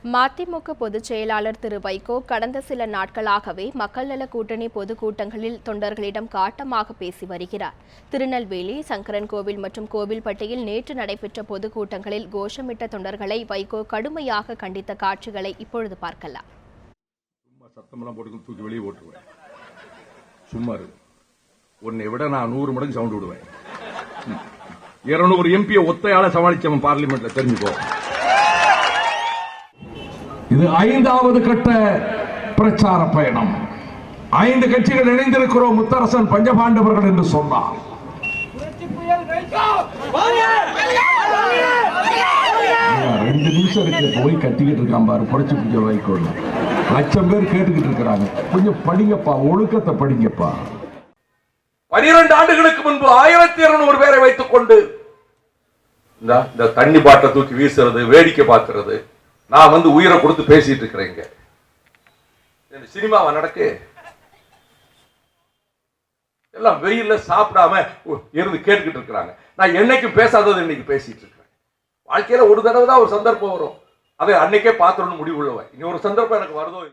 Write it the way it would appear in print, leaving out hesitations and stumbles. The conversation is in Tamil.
மதிமுக பொதுச் செயலாளர் திரு வைகோ கடந்த சில நாட்களாகவே மக்கள் நல கூட்டணி பொதுக்கூட்டங்களில் தொண்டர்களிடம் காட்டமாக பேசி வருகிறார். திருநெல்வேலி, சங்கரன்கோவில் மற்றும் கோவில்பட்டியில் நேற்று நடைபெற்ற பொதுக்கூட்டங்களில் கோஷமிட்ட தொண்டர்களை வைகோ கடுமையாக கண்டித்த காட்சிகளை இப்பொழுது பார்க்கலாம். உன்னை விட நான் 100 மடங்கு சவுண்ட் விடுவேன். 200 எம்பியை ஒத்தையால சமாளிச்சவன் பார்லிமெண்ட்ல, தெரிஞ்சுக்கோ. இது 5வது கட்ட பிரச்சார பயணம். 5 கட்சிகள் இணைந்திருக்கிறோம். முத்தரசன் பஞ்சபாண்டவர்கள் என்று சொன்னார். 2 நிமிஷம் இருக்கு, போய் கட்டிக்கிட்டு இருக்கான் பாரு. புரட்சி புயல் வைகோ 1,00,000 பேர் கேட்டுக்கிட்டு இருக்கிறாங்க. கொஞ்சம் படிங்கப்பா, ஒழுக்கத்தை படிங்கப்பா. 12 ஆண்டுகளுக்கு முன்பு 1200 பேரை வைத்துக் கொண்டு இந்த தண்ணி பாட்டை தூக்கி வீசுறது, வேடிக்கை பார்க்கிறது, நான் உயிரை கொடுத்து பேசிட்டு இருக்கிறேங்க. சினிமாவை நடக்கு எல்லாம் வெயில்ல சாப்பிடாம இருந்து கேட்டுக்கிட்டு இருக்கிறாங்க. நான் என்னைக்கு பேசாதது இன்னைக்கு பேசிட்டு இருக்கிறேன். வாழ்க்கையில ஒரு தடவை தான் ஒரு சந்தர்ப்பம் வரும், அதை அன்னைக்கே பாத்துறோம்னு முடிவு உள்ளவன். இனி ஒரு சந்தர்ப்பம் எனக்கு வருதோ